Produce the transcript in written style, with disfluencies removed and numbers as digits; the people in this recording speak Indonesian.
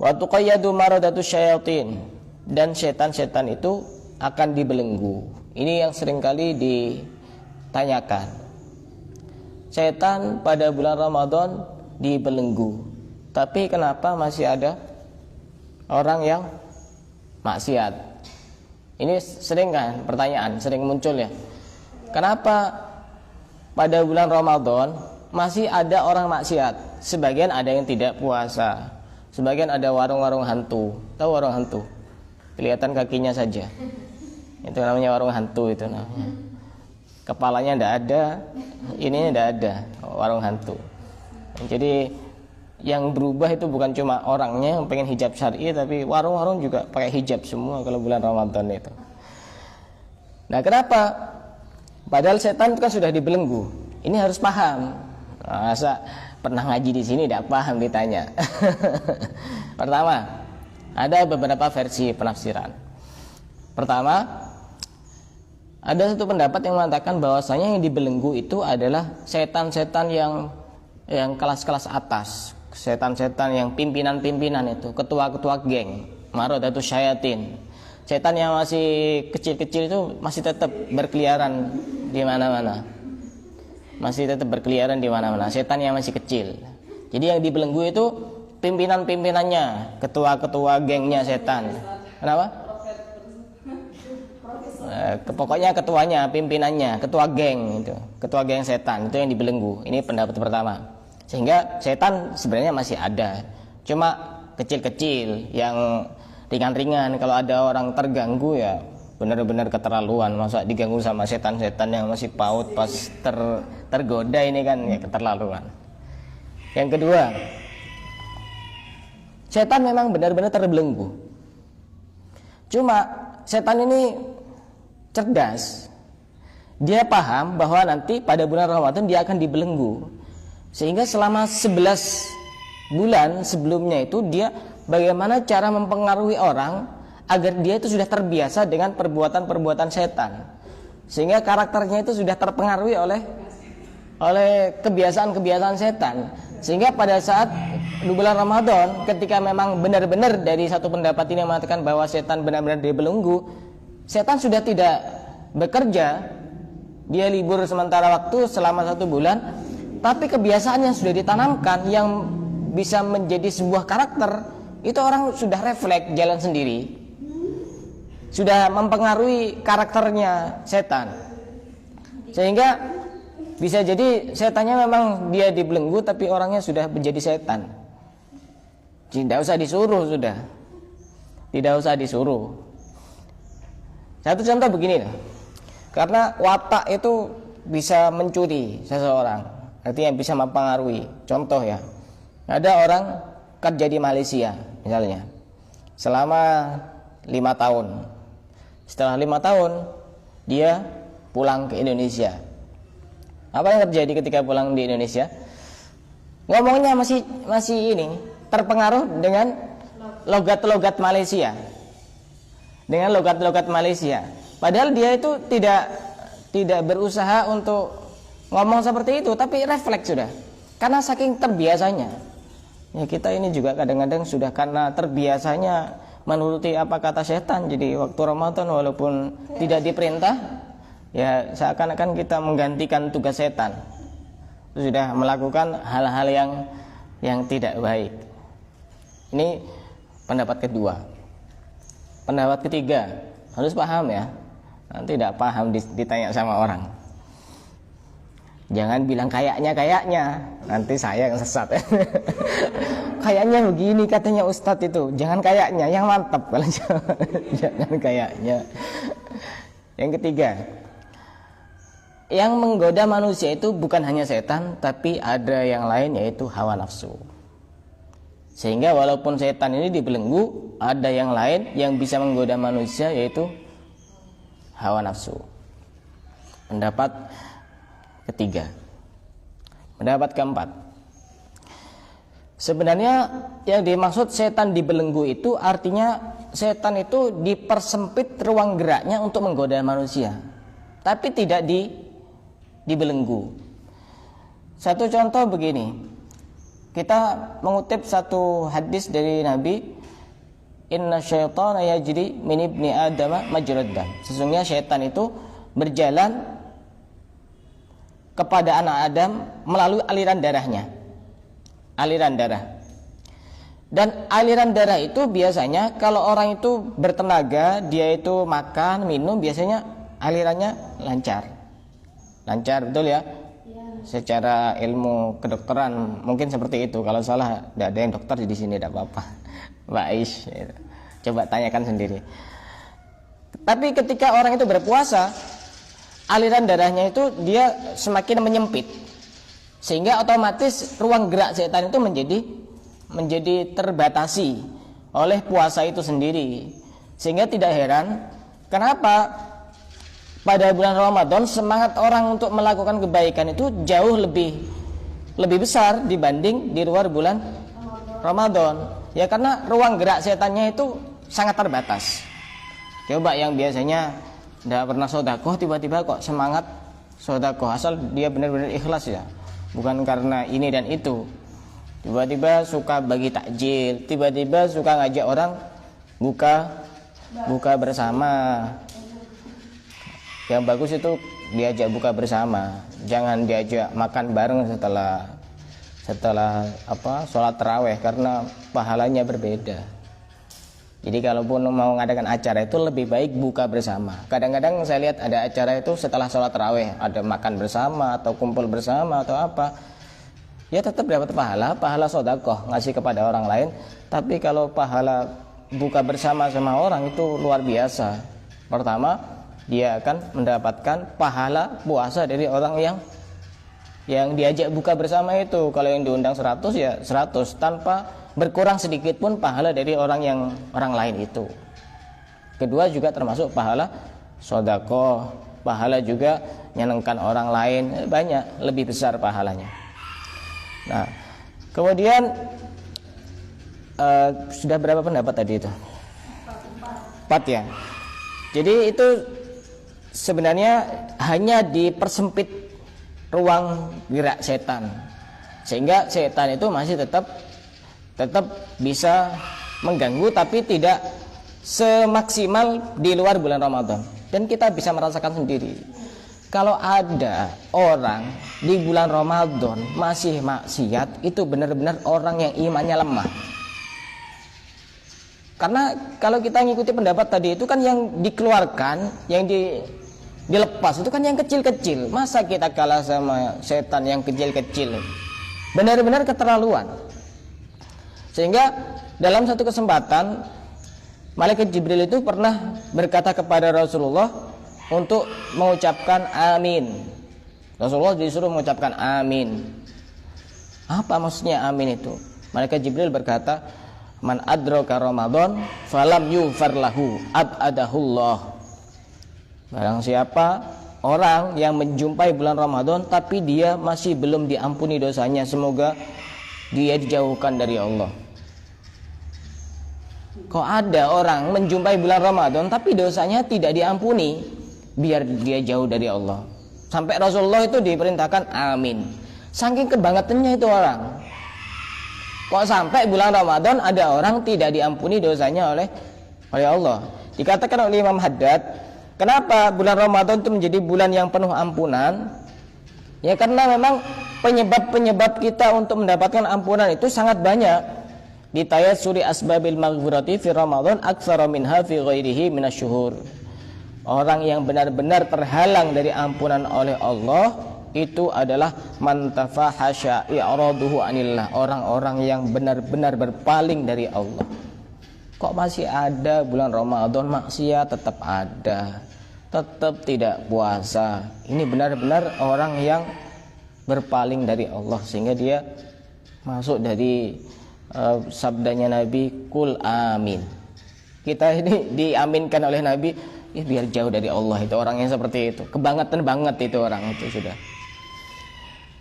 Wa tuqayyadu maradatu syayatin, dan setan-setan itu akan dibelenggu. Ini yang seringkali ditanyakan. Setan pada bulan Ramadan dibelenggu, tapi kenapa masih ada orang yang maksiat? Ini sering kan pertanyaan, sering muncul ya. Kenapa pada bulan Ramadan masih ada orang maksiat? Sebagian ada yang tidak puasa, sebagian ada warung-warung hantu. Tahu warung hantu? Kelihatan kakinya saja. Itu namanya warung hantu itu namanya. Kepalanya tidak ada, ininya tidak ada, warung hantu. Jadi yang berubah itu bukan cuma orangnya yang pengen hijab syar'i, tapi warung-warung juga pakai hijab semua kalau bulan Ramadan itu. Nah, kenapa? Padahal setan itu kan sudah dibelenggu. Ini harus paham. Masa pernah ngaji di sini tidak paham ditanya? Pertama, ada beberapa versi penafsiran. Pertama, ada satu pendapat yang mengatakan bahwasanya yang dibelenggu itu adalah setan-setan yang kelas-kelas atas, setan-setan yang pimpinan-pimpinan itu, ketua-ketua geng, maradatu syayatin. Setan yang masih kecil-kecil itu masih tetap berkeliaran di mana-mana. Masih tetap berkeliaran di mana-mana. Setan yang masih kecil. Jadi yang dibelenggu itu pimpinan-pimpinannya, ketua-ketua gengnya setan. Kenapa? Pokoknya ketuanya, pimpinannya, ketua geng itu, ketua geng setan itu yang dibelenggu. Ini pendapat pertama. Sehingga setan sebenarnya masih ada, cuma kecil-kecil, yang ringan-ringan. Kalau ada orang terganggu ya benar-benar keterlaluan. Masa diganggu sama setan-setan yang masih PAUD pas tergoda, ini kan ya keterlaluan. Yang kedua, setan memang benar-benar terbelenggu. Cuma setan ini cerdas. Dia paham bahwa nanti pada bulan Ramadan dia akan dibelenggu. Sehingga selama 11 bulan sebelumnya itu dia bagaimana cara mempengaruhi orang agar dia itu sudah terbiasa dengan perbuatan-perbuatan setan, sehingga karakternya itu sudah terpengaruhi oleh kebiasaan-kebiasaan setan. Sehingga pada saat di bulan Ramadan, ketika memang benar-benar dari satu pendapat ini mengatakan bahwa setan benar-benar dibelenggu, setan sudah tidak bekerja, dia libur sementara waktu selama 1 bulan, tapi kebiasaan yang sudah ditanamkan yang bisa menjadi sebuah karakter itu orang sudah refleks jalan sendiri, sudah mempengaruhi karakternya setan. Sehingga bisa jadi setannya memang dia dibelenggu, tapi orangnya sudah menjadi setan. Tidak usah disuruh, sudah tidak usah disuruh. Satu contoh begini, karena watak itu bisa mencuri seseorang, artinya bisa mempengaruhi. Contoh ya, ada orang kerja di Malaysia misalnya selama 5 tahun. Setelah 5 tahun dia pulang ke Indonesia. Apa yang terjadi ketika pulang di Indonesia? Ngomongnya masih ini terpengaruh dengan logat-logat Malaysia. Dengan logat-logat Malaysia. Padahal dia itu tidak berusaha untuk ngomong seperti itu, tapi refleks sudah. Karena saking terbiasanya. Ya, kita ini juga kadang-kadang sudah karena terbiasanya menuruti apa kata setan. Jadi waktu Ramadan walaupun tidak diperintah, ya seakan-akan kita menggantikan tugas setan. Sudah melakukan hal-hal yang tidak baik. Ini pendapat kedua. Pendapat ketiga, harus paham ya. Nanti tidak paham ditanya sama orang. Jangan bilang kayaknya, nanti saya yang sesat. Kayaknya begini katanya Ustadz itu. Jangan kayaknya, yang mantap kalau jangan kayaknya. Yang ketiga, yang menggoda manusia itu bukan hanya setan, tapi ada yang lain, yaitu hawa nafsu. Sehingga walaupun setan ini dibelenggu, ada yang lain yang bisa menggoda manusia, yaitu hawa nafsu. Pendapat ketiga. Pendapat keempat, sebenarnya yang dimaksud setan dibelenggu itu artinya setan itu dipersempit ruang geraknya untuk menggoda manusia, tapi tidak dibelenggu. Satu contoh begini, kita mengutip satu hadis dari Nabi, inna syaitana yajri min ibni adama majrad dam. Sesungguhnya syaitan itu berjalan kepada anak Adam melalui aliran darahnya. Aliran darah. Dan aliran darah itu biasanya kalau orang itu bertenaga, dia itu makan, minum, biasanya alirannya lancar. Lancar, betul ya? Secara ilmu kedokteran mungkin seperti itu. Kalau salah, tidak ada yang dokter di sini, tidak apa-apa. Mbak Aish, coba tanyakan sendiri. Tapi ketika orang itu berpuasa, aliran darahnya itu dia semakin menyempit, sehingga otomatis ruang gerak setan itu menjadi terbatasi oleh puasa itu sendiri. Sehingga tidak heran kenapa pada bulan Ramadan semangat orang untuk melakukan kebaikan itu jauh lebih besar dibanding di luar bulan Ramadan. Ya karena ruang gerak setannya itu sangat terbatas. Coba yang biasanya tidak pernah sedekah, tiba-tiba kok semangat sedekah, asal dia benar-benar ikhlas ya, bukan karena ini dan itu. Tiba-tiba suka bagi takjil, tiba-tiba suka ngajak orang buka bersama. Yang bagus itu diajak buka bersama, jangan diajak makan bareng setelah sholat tarawih, karena pahalanya berbeda. Jadi kalaupun mau mengadakan acara itu lebih baik buka bersama. Kadang-kadang saya lihat ada acara itu setelah sholat tarawih, ada makan bersama atau kumpul bersama atau apa, ya tetap dapat pahala sedekah, ngasih kepada orang lain. Tapi kalau pahala buka bersama sama orang itu luar biasa. Pertama, dia akan mendapatkan pahala puasa dari orang yang diajak buka bersama itu. Kalau yang diundang 100 ya 100, tanpa berkurang sedikit pun pahala dari orang lain itu. Kedua juga termasuk pahala sedekah, pahala juga nyenengkan orang lain, banyak, lebih besar pahalanya. Nah, kemudian sudah berapa pendapat tadi itu? 4 ya. Jadi itu sebenarnya hanya dipersempit ruang gerak setan, sehingga setan itu masih tetap bisa mengganggu, tapi tidak semaksimal di luar bulan Ramadan. Dan kita bisa merasakan sendiri, kalau ada orang di bulan Ramadan masih maksiat, itu benar-benar orang yang imannya lemah. Karena kalau kita ngikuti pendapat tadi itu kan yang dikeluarkan, yang dilepas itu kan yang kecil-kecil. Masa kita kalah sama setan yang kecil-kecil? Benar-benar keterlaluan. Sehingga dalam satu kesempatan Malaikat Jibril itu pernah berkata kepada Rasulullah untuk mengucapkan amin. Rasulullah disuruh mengucapkan amin. Apa maksudnya amin itu? Malaikat Jibril berkata, man adraka Ramadan falam yughfar lahu abadahullah. Barang siapa orang yang menjumpai bulan Ramadan tapi dia masih belum diampuni dosanya, semoga dia dijauhkan dari Allah. Kok ada orang menjumpai bulan Ramadan tapi dosanya tidak diampuni, biar dia jauh dari Allah. Sampai Rasulullah itu diperintahkan amin. Saking kebangetannya itu orang. Kok sampai bulan Ramadan ada orang tidak diampuni dosanya oleh Allah. Dikatakan oleh Imam Haddad, kenapa bulan Ramadan itu menjadi bulan yang penuh ampunan? Ya karena memang penyebab-penyebab kita untuk mendapatkan ampunan itu sangat banyak. Di tayassuri asbabil maghfirati fi Ramadan aktsara minha fi ghairihi minasyuhur. Orang yang benar-benar terhalang dari ampunan oleh Allah itu adalah man tafahasya i'raduhu anillah, orang-orang yang benar-benar berpaling dari Allah. Kok masih ada bulan Ramadan maksiat tetap ada, tetap tidak puasa. Ini benar-benar orang yang berpaling dari Allah, sehingga dia masuk dari sabdanya Nabi, kul amin. Kita ini diaminkan oleh Nabi, biar jauh dari Allah itu orang yang seperti itu. Kebangetan banget itu orang itu sudah.